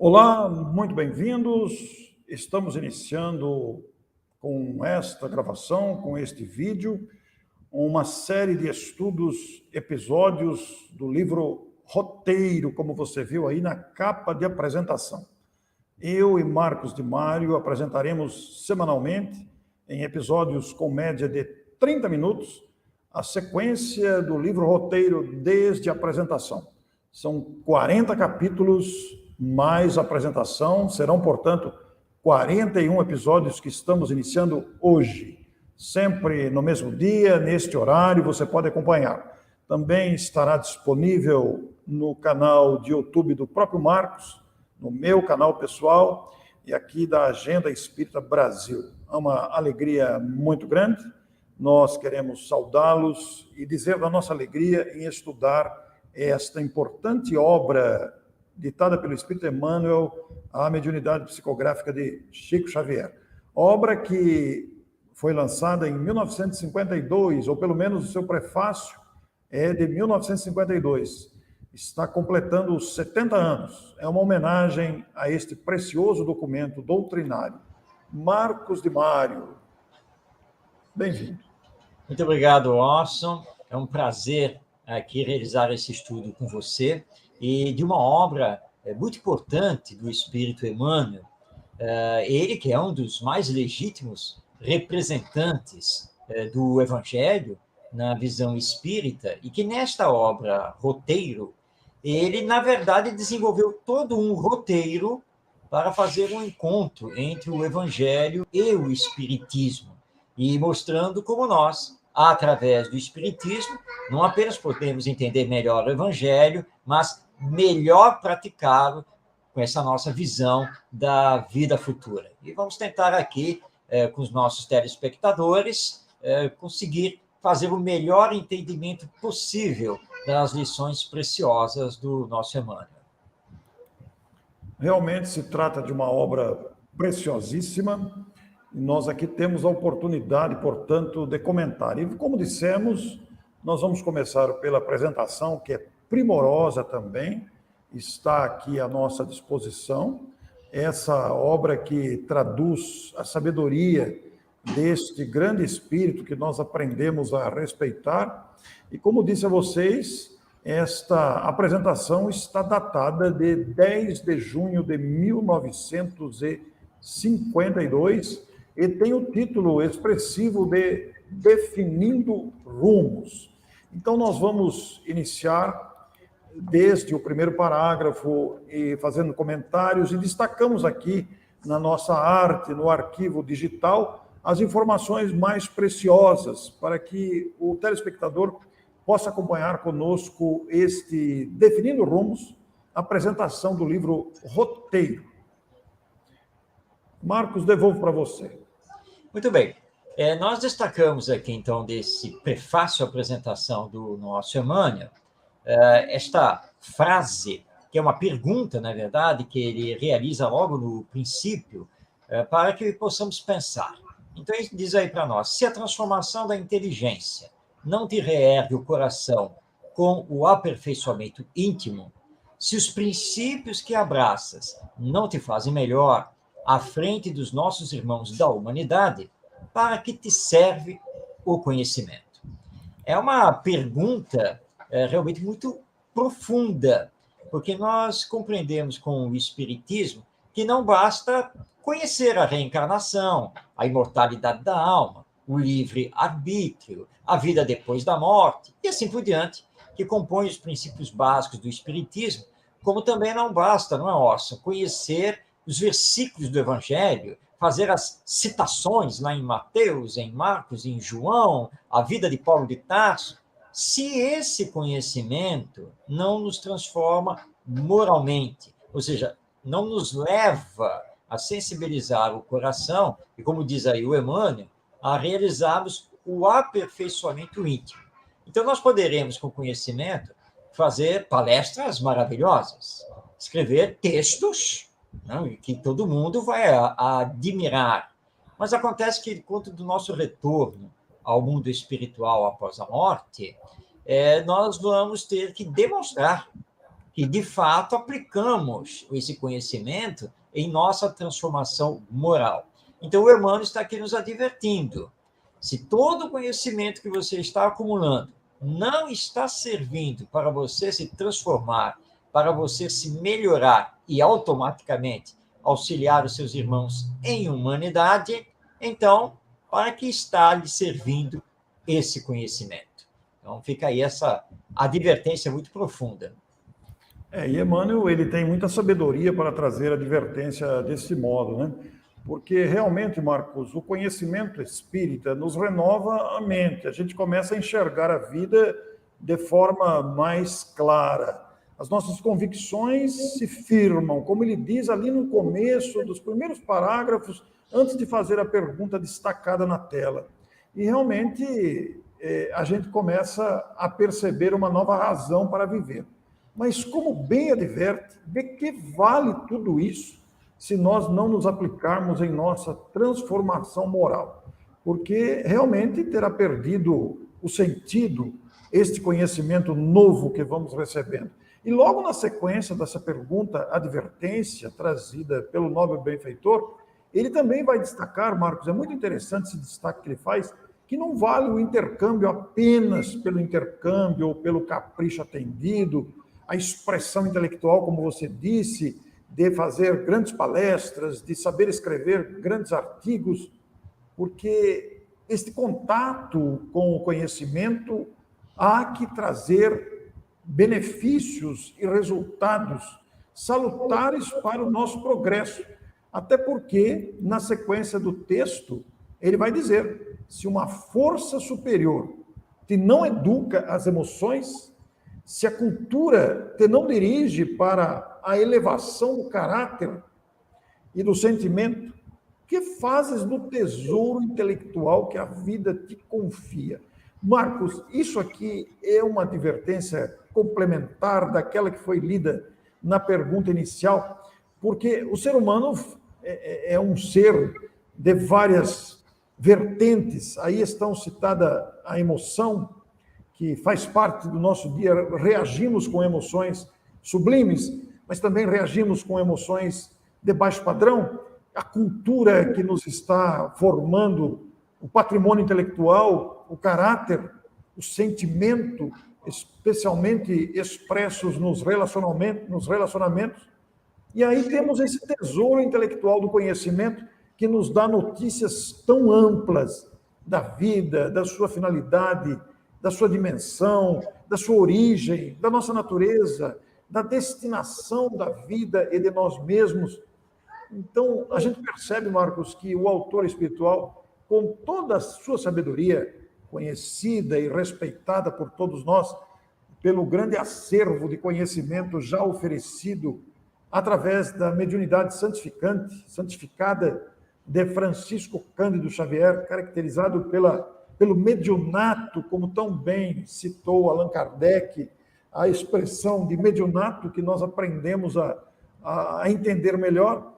Olá, muito bem-vindos. Estamos iniciando com esta gravação, com este vídeo, uma série de estudos, episódios do livro Roteiro, como você viu aí na capa de apresentação. Eu e Marcos de Mário apresentaremos semanalmente, em episódios com média de 30 minutos, a sequência do livro Roteiro desde a apresentação. São 40 capítulos mais apresentação, serão, portanto, 41 episódios que estamos iniciando hoje. Sempre no mesmo dia, neste horário, você pode acompanhar. Também estará disponível no canal de YouTube do próprio Marcos, no meu canal pessoal e aqui da Agenda Espírita Brasil. É uma alegria muito grande. Nós queremos saudá-los e dizer da nossa alegria em estudar esta importante obra ditada pelo Espírito Emmanuel, A Mediunidade Psicográfica de Chico Xavier. Obra que foi lançada em 1952, ou pelo menos o seu prefácio é de 1952. Está completando os 70 anos. É uma homenagem a este precioso documento doutrinário. Marcos de Mário, bem-vindo. Muito obrigado, Orson. É um prazer aqui realizar esse estudo com você e de uma obra muito importante do Espírito Emmanuel. Ele que é um dos mais legítimos representantes do Evangelho na visão espírita e que nesta obra, Roteiro, ele, na verdade, desenvolveu todo um roteiro para fazer um encontro entre o Evangelho e o Espiritismo, e mostrando como nós, através do Espiritismo, não apenas podemos entender melhor o Evangelho, mas melhor praticá-lo com essa nossa visão da vida futura. E vamos tentar aqui, com os nossos telespectadores, conseguir fazer o melhor entendimento possível das lições preciosas do nosso Emmanuel. Realmente se trata de uma obra preciosíssima. Nós aqui temos a oportunidade, portanto, de comentar. E, como dissemos, nós vamos começar pela apresentação, que é primorosa também, está aqui à nossa disposição. Essa obra que traduz a sabedoria deste grande espírito que nós aprendemos a respeitar. E, como disse a vocês, esta apresentação está datada de 10 de junho de 1952, e tem o título expressivo de Definindo Rumos. Então, nós vamos iniciar desde o primeiro parágrafo e fazendo comentários, e destacamos aqui na nossa arte, no arquivo digital, as informações mais preciosas para que o telespectador possa acompanhar conosco este Definindo Rumos, apresentação do livro Roteiro. Marcos, devolvo para você. Muito bem. Nós destacamos aqui, então, desse prefácio à apresentação do nosso Emmanuel, esta frase, que é uma pergunta, na verdade, que ele realiza logo no princípio, para que possamos pensar. Então, ele diz aí para nós: se a transformação da inteligência não te reergue o coração com o aperfeiçoamento íntimo, se os princípios que abraças não te fazem melhor à frente dos nossos irmãos da humanidade, para que te serve o conhecimento? É uma pergunta realmente muito profunda, porque nós compreendemos com o Espiritismo que não basta conhecer a reencarnação, a imortalidade da alma, o livre-arbítrio, a vida depois da morte, e assim por diante, que compõem os princípios básicos do Espiritismo, como também não basta, não é, Orson, conhecer os versículos do Evangelho, fazer as citações lá em Mateus, em Marcos, em João, a vida de Paulo de Tarso, se esse conhecimento não nos transforma moralmente, ou seja, não nos leva a sensibilizar o coração, e como diz aí o Emmanuel, a realizarmos o aperfeiçoamento íntimo. Então, nós poderemos, com conhecimento, fazer palestras maravilhosas, escrever textos, não, que todo mundo vai admirar. Mas acontece que, enquanto do nosso retorno ao mundo espiritual após a morte, nós vamos ter que demonstrar que, de fato, aplicamos esse conhecimento em nossa transformação moral. Então, o Emmanuel está aqui nos advertindo. Se todo o conhecimento que você está acumulando não está servindo para você se transformar, para você se melhorar e automaticamente auxiliar os seus irmãos em humanidade, então, para que está lhe servindo esse conhecimento? Então, fica aí essa advertência muito profunda. E Emmanuel, ele tem muita sabedoria para trazer a advertência desse modo, né? Porque realmente, Marcos, o conhecimento espírita nos renova a mente. A gente começa a enxergar a vida de forma mais clara. As nossas convicções se firmam, como ele diz ali no começo dos primeiros parágrafos, antes de fazer a pergunta destacada na tela. E realmente a gente começa a perceber uma nova razão para viver. Mas, como bem adverte, de que vale tudo isso se nós não nos aplicarmos em nossa transformação moral? Porque realmente terá perdido o sentido este conhecimento novo que vamos recebendo. E logo na sequência dessa pergunta, advertência trazida pelo nobre benfeitor, ele também vai destacar, Marcos, é muito interessante esse destaque que ele faz, que não vale o intercâmbio apenas pelo intercâmbio ou pelo capricho atendido, a expressão intelectual, como você disse, de fazer grandes palestras, de saber escrever grandes artigos, porque este contato com o conhecimento há que trazer benefícios e resultados salutares para o nosso progresso. Até porque, na sequência do texto, ele vai dizer: se uma força superior te não educa as emoções, se a cultura te não dirige para a elevação do caráter e do sentimento, que fazes do tesouro intelectual que a vida te confia? Marcos, isso aqui é uma advertência complementar daquela que foi lida na pergunta inicial, porque o ser humano é um ser de várias vertentes. Aí estão citada a emoção, que faz parte do nosso dia. Reagimos com emoções sublimes, mas também reagimos com emoções de baixo padrão. A cultura que nos está formando o patrimônio intelectual, o caráter, o sentimento, especialmente expressos nos relacionamentos. E aí temos esse tesouro intelectual do conhecimento que nos dá notícias tão amplas da vida, da sua finalidade, da sua dimensão, da sua origem, da nossa natureza, da destinação da vida e de nós mesmos. Então, a gente percebe, Marcos, que o autor espiritual, com toda a sua sabedoria, conhecida e respeitada por todos nós, pelo grande acervo de conhecimento já oferecido através da mediunidade santificada de Francisco Cândido Xavier, caracterizado pelo mediunato, como tão bem citou Allan Kardec, a expressão de mediunato que nós aprendemos a entender melhor.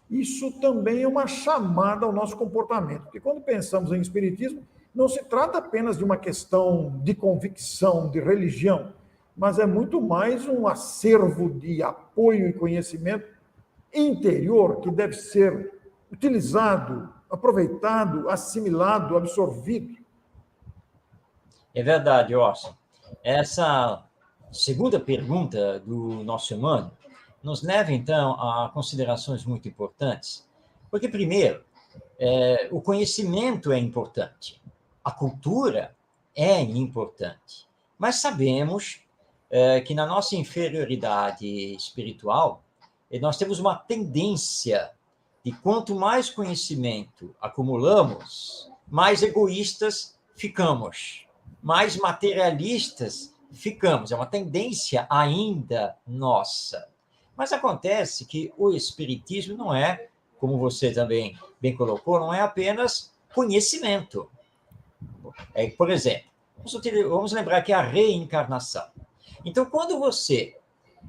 Isso também é uma chamada ao nosso comportamento, porque quando pensamos em espiritismo, não se trata apenas de uma questão de convicção, de religião, mas é muito mais um acervo de apoio e conhecimento interior que deve ser utilizado, aproveitado, assimilado, absorvido. É verdade, Orson. Essa segunda pergunta do nosso Emmanuel nos leva, então, a considerações muito importantes. Porque, primeiro, o conhecimento é importante, a cultura é importante, mas sabemos que na nossa inferioridade espiritual, nós temos uma tendência de quanto mais conhecimento acumulamos, mais egoístas ficamos, mais materialistas ficamos. É uma tendência ainda nossa. Mas acontece que o espiritismo não é, como você também bem colocou, não é apenas conhecimento. Por exemplo, vamos lembrar que a reencarnação. Então, quando você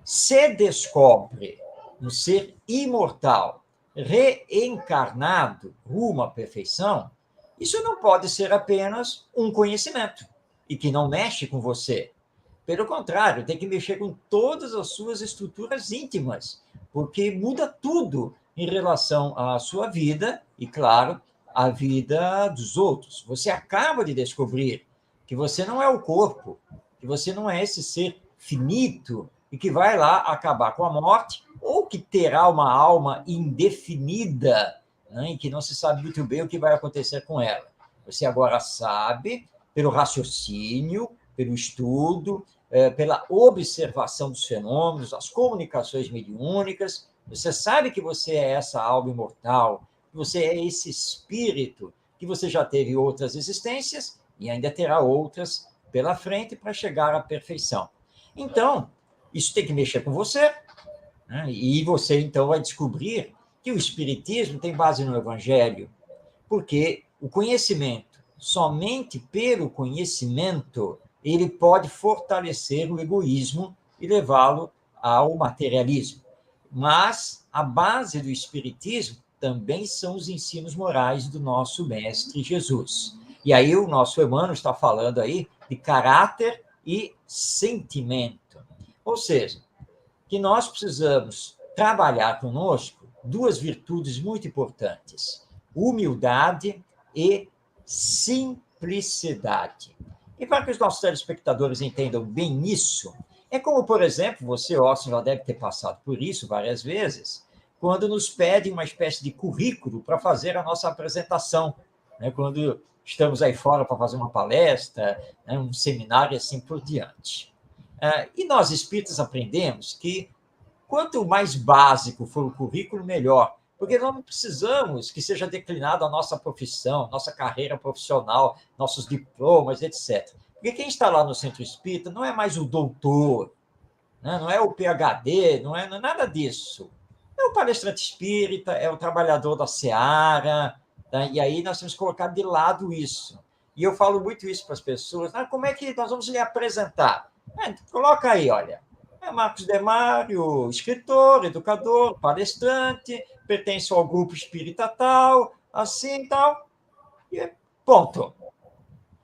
se descobre um ser imortal, reencarnado rumo à perfeição, isso não pode ser apenas um conhecimento e que não mexe com você. Pelo contrário, tem que mexer com todas as suas estruturas íntimas, porque muda tudo em relação à sua vida e, claro, à vida dos outros. Você acaba de descobrir que você não é o corpo, que você não é esse ser finito e que vai lá acabar com a morte, ou que terá uma alma indefinida, né, e que não se sabe muito bem o que vai acontecer com ela. Você agora sabe, pelo raciocínio, pelo estudo, pela observação dos fenômenos, as comunicações mediúnicas, você sabe que você é essa alma imortal, que você é esse espírito, que você já teve outras existências e ainda terá outras pela frente para chegar à perfeição. Então, isso tem que mexer com você, né? E você, então, vai descobrir que o Espiritismo tem base no Evangelho, porque o conhecimento, somente pelo conhecimento, ele pode fortalecer o egoísmo e levá-lo ao materialismo. Mas a base do Espiritismo também são os ensinos morais do nosso Mestre Jesus. E aí o nosso Emmanuel está falando aí de caráter e sentimento. Ou seja, que nós precisamos trabalhar conosco duas virtudes muito importantes: humildade e simplicidade. E para que os nossos telespectadores entendam bem isso, é como, por exemplo, você, Austin, já deve ter passado por isso várias vezes, quando nos pedem uma espécie de currículo para fazer a nossa apresentação, né? Quando estamos aí fora para fazer uma palestra, né? Um seminário e assim por diante. E nós, espíritas, aprendemos que quanto mais básico for o currículo, melhor, porque nós não precisamos que seja declinada a nossa profissão, nossa carreira profissional, nossos diplomas, etc. Porque quem está lá no centro espírita não é mais o doutor, né? Não é o PhD, não é nada disso. É o palestrante espírita, é o trabalhador da seara, né? E aí nós temos que colocar de lado isso. E eu falo muito isso para as pessoas: como é que nós vamos lhe apresentar? Coloca aí, olha, é Marcos Demário, escritor, educador, palestrante, pertence ao grupo espírita tal, assim tal, e ponto.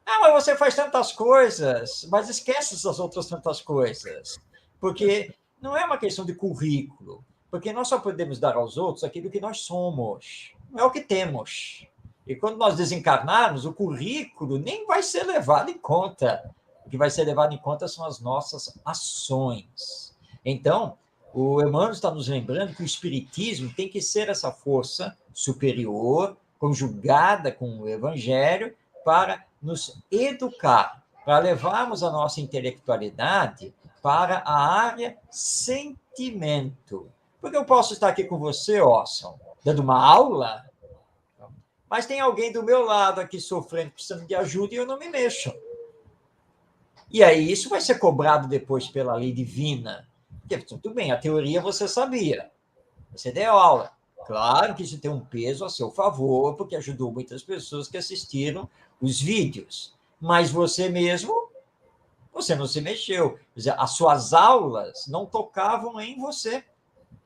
Mas você faz tantas coisas, mas esquece essas outras tantas coisas, porque não é uma questão de currículo, porque nós só podemos dar aos outros aquilo que nós somos, não é o que temos. E quando nós desencarnarmos, o currículo nem vai ser levado em conta. O que vai ser levado em conta são as nossas ações. Então, o Emmanuel está nos lembrando que o Espiritismo tem que ser essa força superior, conjugada com o Evangelho, para nos educar, para levarmos a nossa intelectualidade para a área sentimento. Porque eu posso estar aqui com você, Orson, dando uma aula, mas tem alguém do meu lado aqui sofrendo, precisando de ajuda, e eu não me mexo. E aí isso vai ser cobrado depois pela lei divina. Porque, tudo bem, a teoria você sabia, você deu aula. Claro que isso tem um peso a seu favor, porque ajudou muitas pessoas que assistiram os vídeos. Mas você mesmo, você não se mexeu. Quer dizer, as suas aulas não tocavam em você.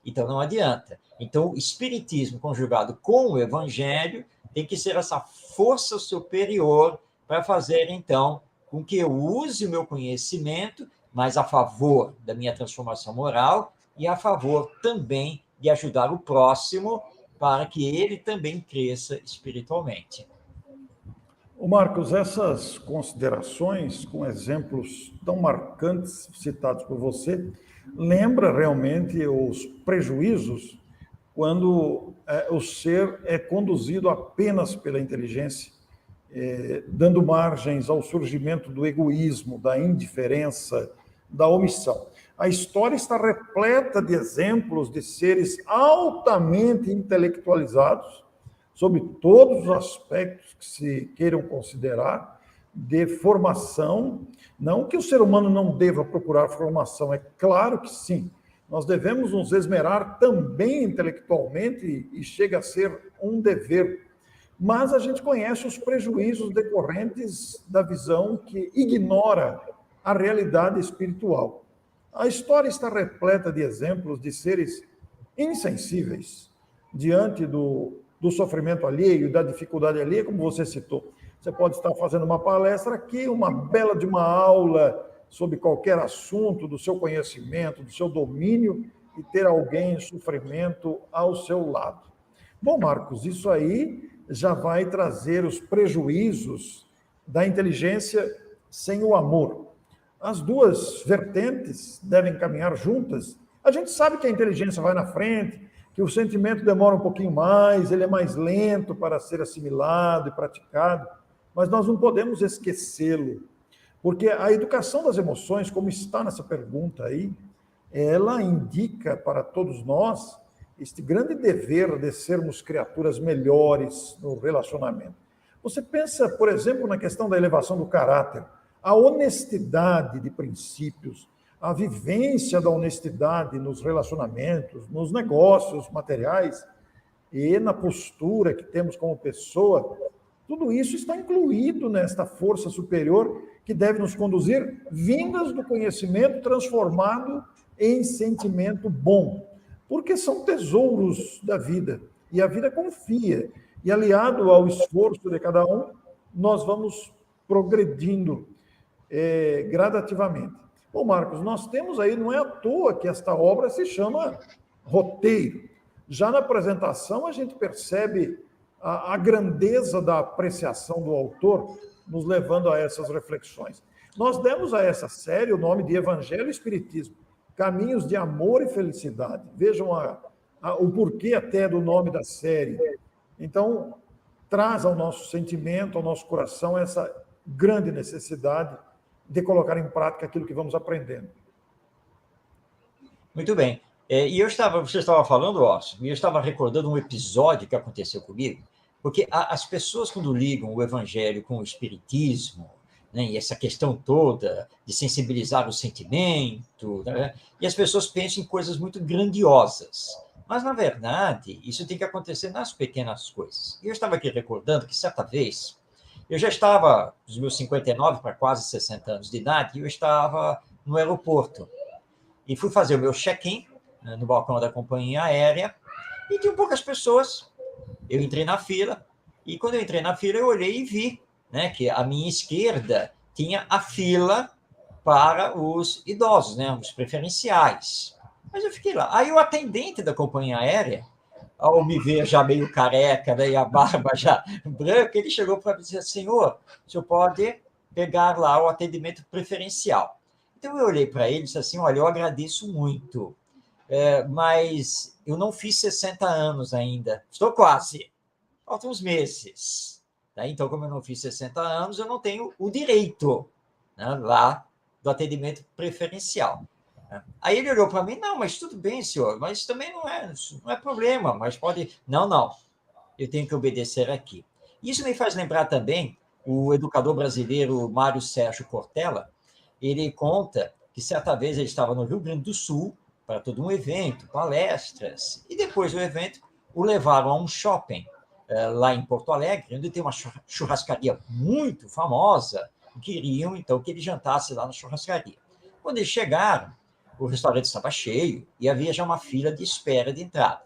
Então, não adianta. Então, o Espiritismo conjugado com o Evangelho tem que ser essa força superior para fazer, então, com que eu use o meu conhecimento, mas a favor da minha transformação moral e a favor também de ajudar o próximo para que ele também cresça espiritualmente. Ô Marcos, essas considerações com exemplos tão marcantes citados por você, lembra realmente os prejuízos quando o ser é conduzido apenas pela inteligência, dando margens ao surgimento do egoísmo, da indiferença, da omissão. A história está repleta de exemplos de seres altamente intelectualizados, sob todos os aspectos que se queiram considerar, de formação. Não que o ser humano não deva procurar formação, é claro que sim. Nós devemos nos esmerar também intelectualmente e chega a ser um dever. Mas a gente conhece os prejuízos decorrentes da visão que ignora a realidade espiritual. A história está repleta de exemplos de seres insensíveis diante do sofrimento alheio, da dificuldade alheia, como você citou. Você pode estar fazendo uma palestra aqui, uma bela de uma aula sobre qualquer assunto, do seu conhecimento, do seu domínio, e ter alguém em sofrimento ao seu lado. Bom, Marcos, isso aí já vai trazer os prejuízos da inteligência sem o amor. As duas vertentes devem caminhar juntas. A gente sabe que a inteligência vai na frente, que o sentimento demora um pouquinho mais, ele é mais lento para ser assimilado e praticado, mas nós não podemos esquecê-lo, porque a educação das emoções, como está nessa pergunta aí, ela indica para todos nós este grande dever de sermos criaturas melhores no relacionamento. Você pensa, por exemplo, na questão da elevação do caráter, a honestidade de princípios, a vivência da honestidade nos relacionamentos, nos negócios materiais e na postura que temos como pessoa, tudo isso está incluído nesta força superior que deve nos conduzir vindas do conhecimento transformado em sentimento bom, porque são tesouros da vida, e a vida confia, e aliado ao esforço de cada um, nós vamos progredindo gradativamente. Bom, Marcos, nós temos aí, não é à toa que esta obra se chama Roteiro. Já na apresentação a gente percebe a grandeza da apreciação do autor, nos levando a essas reflexões. Nós demos a essa série o nome de Evangelho e Espiritismo, Caminhos de Amor e Felicidade. Vejam o porquê até do nome da série. Então, traz ao nosso sentimento, ao nosso coração, essa grande necessidade de colocar em prática aquilo que vamos aprendendo. Muito bem. Você estava falando, Ócio, e eu estava recordando um episódio que aconteceu comigo, porque as pessoas, quando ligam o Evangelho com o Espiritismo, né, e essa questão toda de sensibilizar o sentimento, né, e as pessoas pensam em coisas muito grandiosas. Mas, na verdade, isso tem que acontecer nas pequenas coisas. E eu estava aqui recordando que, certa vez, eu já estava, dos meus 59 para quase 60 anos de idade, e eu estava no aeroporto. E fui fazer o meu check-in, né, no balcão da companhia aérea, e tinham poucas pessoas. Eu entrei na fila, e quando eu entrei na fila, eu olhei e vi, né, que à minha esquerda tinha a fila para os idosos, né, os preferenciais. Mas eu fiquei lá. Aí o atendente da companhia aérea, ao me ver já meio careca, né, e a barba já branca, ele chegou para mim e disse: senhor, o senhor pode pegar lá o atendimento preferencial. Então eu olhei para ele e disse assim: olha, eu agradeço muito, mas eu não fiz 60 anos ainda, estou quase, faltam uns meses. Tá? Então, como eu não fiz 60 anos, eu não tenho o direito, né, lá do atendimento preferencial. Aí ele olhou para mim: não, mas tudo bem, senhor, mas também não é problema, mas pode... Não, eu tenho que obedecer aqui. Isso me faz lembrar também o educador brasileiro Mário Sérgio Cortella. Ele conta que certa vez ele estava no Rio Grande do Sul para todo um evento, palestras, e depois do evento o levaram a um shopping lá em Porto Alegre, onde tem uma churrascaria muito famosa, e queriam então que ele jantasse lá na churrascaria. Quando eles chegaram, o restaurante estava cheio e havia já uma fila de espera de entrada.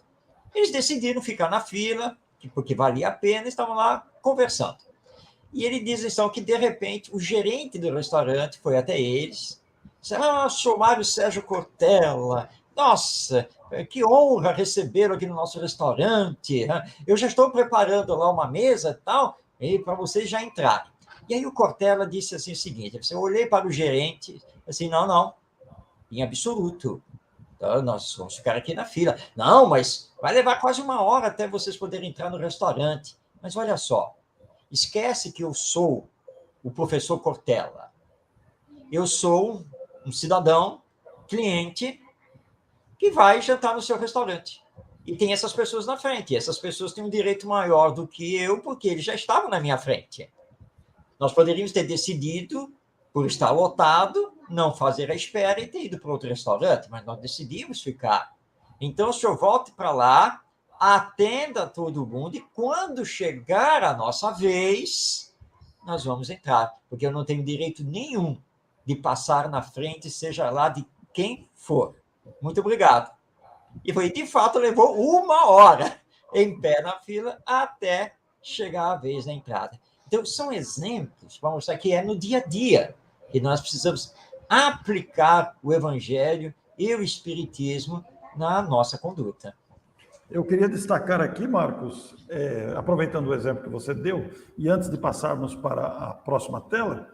Eles decidiram ficar na fila, porque valia a pena, e estavam lá conversando. E ele diz, então, que, de repente, o gerente do restaurante foi até eles, disse: sou Mário Sérgio Cortella, nossa, que honra recebê-lo aqui no nosso restaurante, eu já estou preparando lá uma mesa e tal, para vocês já entrarem. E aí o Cortella disse assim o seguinte: eu olhei para o gerente, assim, não, em absoluto, nós vamos ficar aqui na fila. Não, mas vai levar quase uma hora até vocês poderem entrar no restaurante. Mas olha só, esquece que eu sou o professor Cortella. Eu sou um cidadão, cliente, que vai jantar no seu restaurante. E tem essas pessoas na frente. E essas pessoas têm um direito maior do que eu, porque eles já estavam na minha frente. Nós poderíamos ter decidido, por estar lotado, não fazer a espera e ter ido para outro restaurante, mas nós decidimos ficar. Então, o senhor volte para lá, atenda todo mundo, e quando chegar a nossa vez, nós vamos entrar, porque eu não tenho direito nenhum de passar na frente, seja lá de quem for. Muito obrigado. E foi, de fato, levou uma hora em pé na fila até chegar a vez da entrada. Então, são exemplos para mostrar que é no dia a dia que nós precisamos aplicar o Evangelho e o Espiritismo na nossa conduta. Eu queria destacar aqui, Marcos, aproveitando o exemplo que você deu, e antes de passarmos para a próxima tela,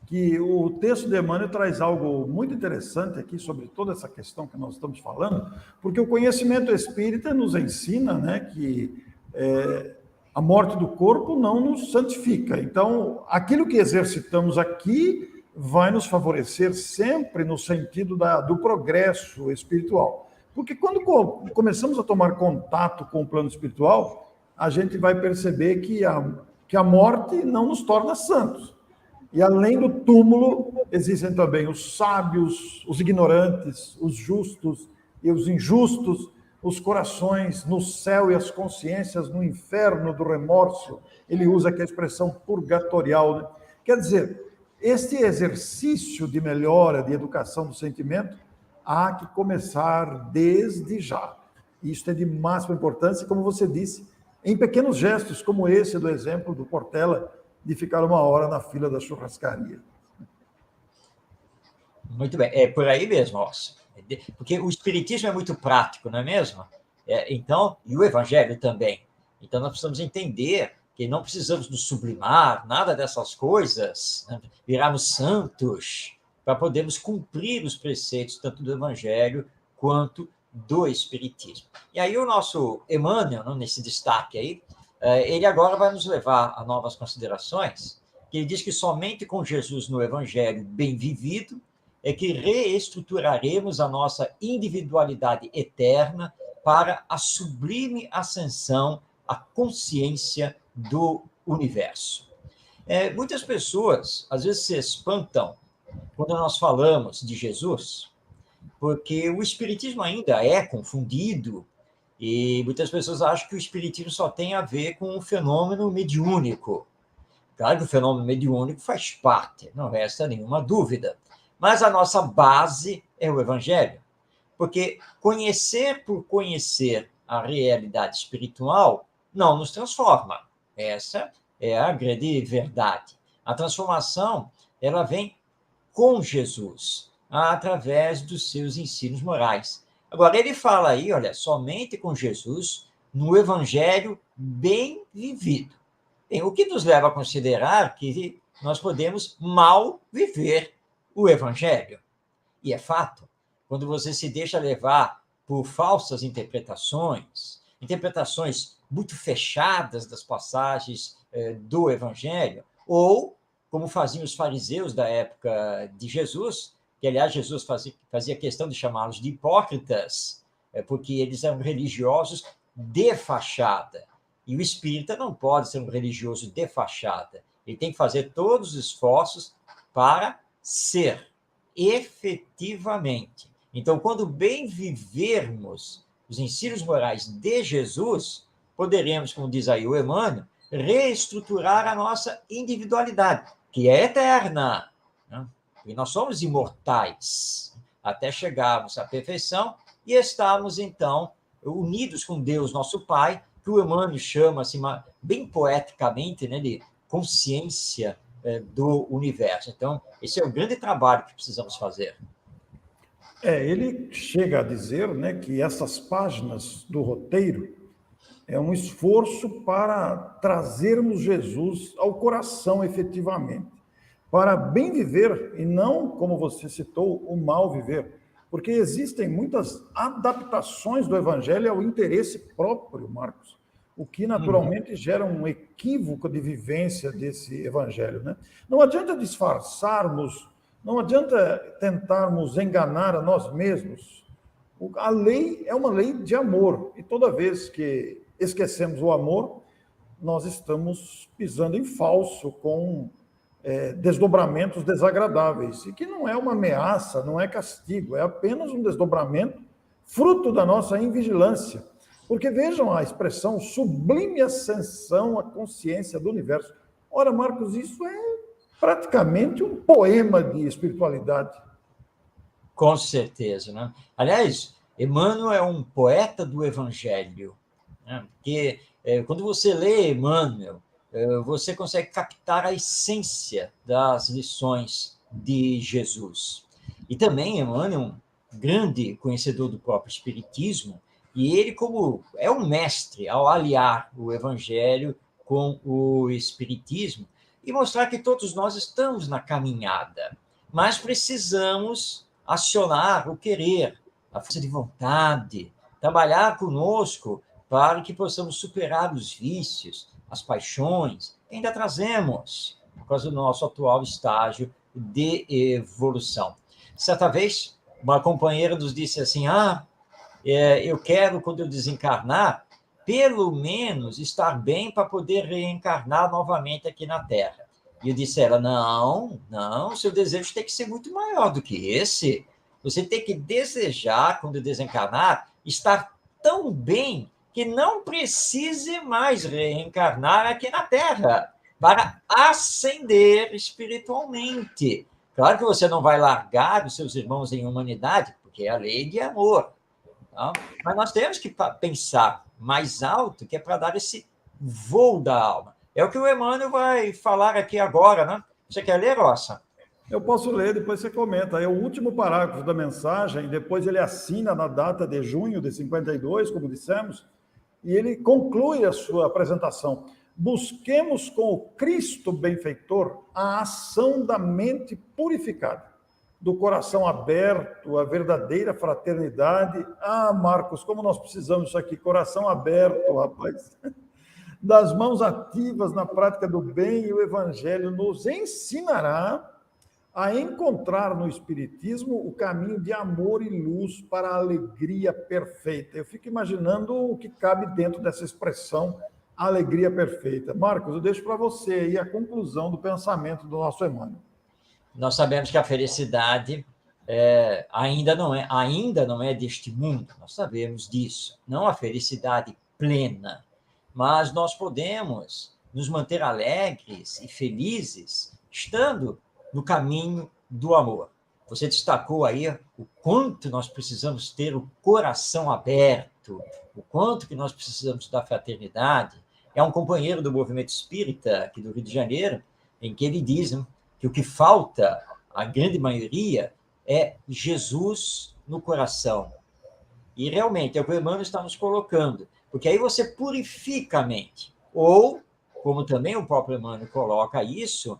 que o texto de Emmanuel traz algo muito interessante aqui sobre toda essa questão que nós estamos falando, porque o conhecimento espírita nos ensina, né, que a morte do corpo não nos santifica. Então, aquilo que exercitamos aqui vai nos favorecer sempre no sentido do progresso espiritual. Porque quando começamos a tomar contato com o plano espiritual, a gente vai perceber que a morte não nos torna santos. E além do túmulo, existem também os sábios, os ignorantes, os justos e os injustos, os corações no céu e as consciências no inferno do remorso. Ele usa aqui a expressão purgatorial, né? Quer dizer, este exercício de melhora, de educação do sentimento, há que começar desde já. Isso é de máxima importância, como você disse, em pequenos gestos, como esse do exemplo do Portela, de ficar 1 hora na fila da churrascaria. Muito bem, é por aí mesmo, Orson. Porque o Espiritismo é muito prático, não é mesmo? Então, e o Evangelho também. Então, nós precisamos entender que não precisamos nos sublimar, nada dessas coisas, né? Virarmos santos, para podermos cumprir os preceitos tanto do Evangelho quanto do Espiritismo. E aí o nosso Emmanuel, nesse destaque aí, ele agora vai nos levar a novas considerações, que ele diz que somente com Jesus no Evangelho bem vivido é que reestruturaremos a nossa individualidade eterna para a sublime ascensão à consciência do universo. Muitas pessoas, às vezes, se espantam quando nós falamos de Jesus, porque o Espiritismo ainda é confundido e muitas pessoas acham que o Espiritismo só tem a ver com o fenômeno mediúnico. Claro que o fenômeno mediúnico faz parte, não resta nenhuma dúvida. Mas a nossa base é o Evangelho, porque conhecer por conhecer a realidade espiritual não nos transforma. Essa é a grande verdade. A transformação, ela vem com Jesus, através dos seus ensinos morais. Agora, ele fala aí, olha, somente com Jesus, no Evangelho bem vivido. Bem, o que nos leva a considerar que nós podemos mal viver o Evangelho. E é fato, quando você se deixa levar por falsas interpretações muito fechadas das passagens do Evangelho, ou como faziam os fariseus da época de Jesus, que, aliás, Jesus fazia questão de chamá-los de hipócritas, porque eles eram religiosos de fachada. E o espírita não pode ser um religioso de fachada. Ele tem que fazer todos os esforços para ser, efetivamente. Então, quando bem vivermos os ensinos morais de Jesus, poderemos, como diz aí o Emmanuel, reestruturar a nossa individualidade, que é eterna, né? E nós somos imortais, até chegarmos à perfeição e estarmos, então, unidos com Deus, nosso Pai, que o Emmanuel chama, assim, bem poeticamente, né, de consciência do universo. Então, esse é o grande trabalho que precisamos fazer. Ele chega a dizer, né, que essas páginas do roteiro é um esforço para trazermos Jesus ao coração efetivamente, para bem viver e não, como você citou, o mal viver, porque existem muitas adaptações do Evangelho ao interesse próprio, Marcos, o que naturalmente gera um equívoco de vivência desse Evangelho, né? Não adianta disfarçarmos, não adianta tentarmos enganar a nós mesmos. A lei é uma lei de amor, e toda vez que esquecemos o amor, nós estamos pisando em falso com desdobramentos desagradáveis, e que não é uma ameaça, não é castigo, é apenas um desdobramento fruto da nossa invigilância. Porque vejam a expressão sublime ascensão à consciência do universo. Ora, Marcos, isso é praticamente um poema de espiritualidade. Com certeza, né? Aliás, Emmanuel é um poeta do Evangelho, né? Porque quando você lê Emmanuel, você consegue captar a essência das lições de Jesus. E também Emmanuel é um grande conhecedor do próprio Espiritismo, e ele, como é um mestre ao aliar o Evangelho com o Espiritismo e mostrar que todos nós estamos na caminhada, mas precisamos acionar o querer, a força de vontade, trabalhar conosco para que possamos superar os vícios, as paixões que ainda trazemos por causa do nosso atual estágio de evolução. Certa vez, uma companheira nos disse assim, eu quero, quando eu desencarnar, pelo menos estar bem para poder reencarnar novamente aqui na Terra. E eu disse a ela, não, seu desejo tem que ser muito maior do que esse. Você tem que desejar, quando desencarnar, estar tão bem que não precise mais reencarnar aqui na Terra para ascender espiritualmente. Claro que você não vai largar os seus irmãos em humanidade, porque é a lei de amor. Tá? Mas nós temos que pensar mais alto, que é para dar esse voo da alma. É o que o Emmanuel vai falar aqui agora, né? Você quer ler, Roça? Eu posso ler, depois você comenta. É o último parágrafo da mensagem, depois ele assina na data de junho de 52, como dissemos, e ele conclui a sua apresentação. Busquemos com o Cristo benfeitor a ação da mente purificada, do coração aberto, a verdadeira fraternidade. Marcos, como nós precisamos disso aqui, coração aberto, rapaz. Das mãos ativas na prática do bem, e o Evangelho nos ensinará a encontrar no Espiritismo o caminho de amor e luz para a alegria perfeita. Eu fico imaginando o que cabe dentro dessa expressão, alegria perfeita. Marcos, eu deixo para você aí a conclusão do pensamento do nosso Emmanuel. Nós sabemos que a felicidade ainda não é deste mundo, nós sabemos disso, não a felicidade plena, mas nós podemos nos manter alegres e felizes estando no caminho do amor. Você destacou aí o quanto nós precisamos ter o coração aberto, o quanto que nós precisamos da fraternidade. É um companheiro do movimento espírita aqui do Rio de Janeiro, em que ele diz, né, que o que falta, a grande maioria, é Jesus no coração. E realmente é o que o Emmanuel está nos colocando, porque aí você purifica a mente. Ou, como também o próprio Emmanuel coloca isso,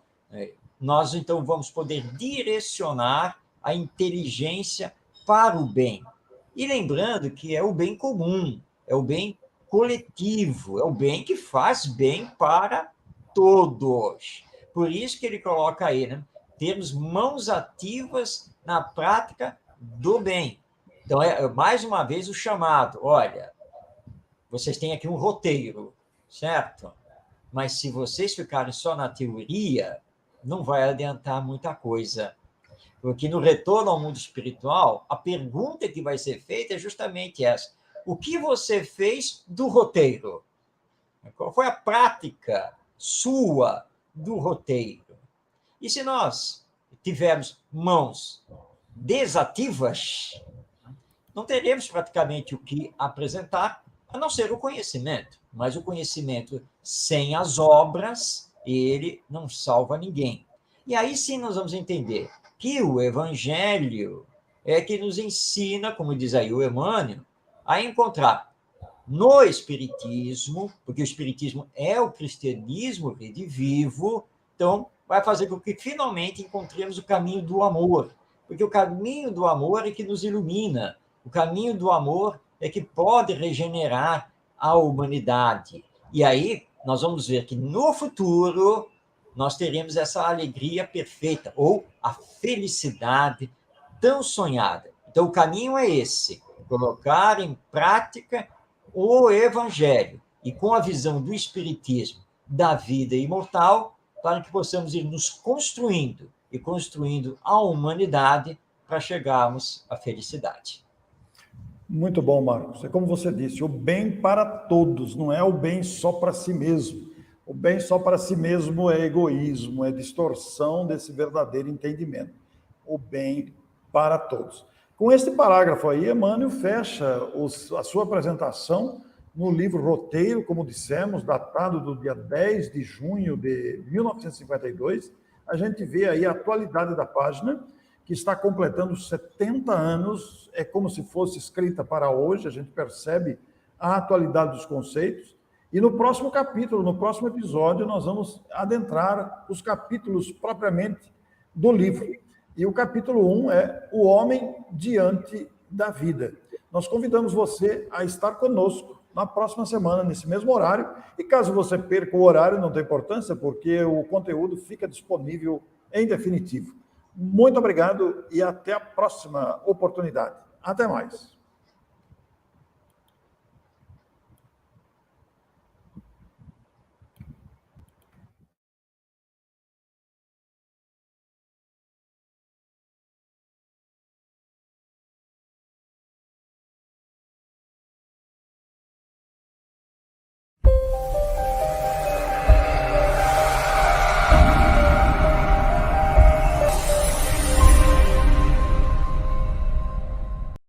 nós então vamos poder direcionar a inteligência para o bem. E lembrando que é o bem comum, é o bem coletivo, é o bem que faz bem para todos. Por isso que ele coloca aí, né? Termos mãos ativas na prática do bem. Então, mais uma vez o chamado, olha, vocês têm aqui um roteiro, certo? Mas se vocês ficarem só na teoria, não vai adiantar muita coisa. Porque no retorno ao mundo espiritual, a pergunta que vai ser feita é justamente essa. O que você fez do roteiro? Qual foi a prática sua do roteiro? E se nós tivermos mãos desativas, não teremos praticamente o que apresentar, a não ser o conhecimento. Mas o conhecimento sem as obras, ele não salva ninguém. E aí sim nós vamos entender que o Evangelho é que nos ensina, como diz aí o Emmanuel, a encontrar no Espiritismo, porque o Espiritismo é o cristianismo redivivo, então vai fazer com que finalmente encontremos o caminho do amor, porque o caminho do amor é que nos ilumina, o caminho do amor é que pode regenerar a humanidade. E aí nós vamos ver que no futuro nós teremos essa alegria perfeita, ou a felicidade tão sonhada. Então o caminho é esse, colocar em prática o Evangelho e com a visão do Espiritismo da vida imortal, para que possamos ir nos construindo e construindo a humanidade para chegarmos à felicidade. Muito bom, Marcos. É como você disse, o bem para todos, não é o bem só para si mesmo. O bem só para si mesmo é egoísmo, é distorção desse verdadeiro entendimento. O bem para todos. Com este parágrafo aí, Emmanuel fecha a sua apresentação no livro Roteiro, como dissemos, datado do dia 10 de junho de 1952. A gente vê aí a atualidade da página que está completando 70 anos, é como se fosse escrita para hoje, a gente percebe a atualidade dos conceitos. E no próximo capítulo, no próximo episódio, nós vamos adentrar os capítulos propriamente do livro. E o capítulo 1 é O Homem Diante da Vida. Nós convidamos você a estar conosco na próxima semana, nesse mesmo horário. E caso você perca o horário, não tem importância, porque o conteúdo fica disponível em definitivo. Muito obrigado e até a próxima oportunidade. Até mais.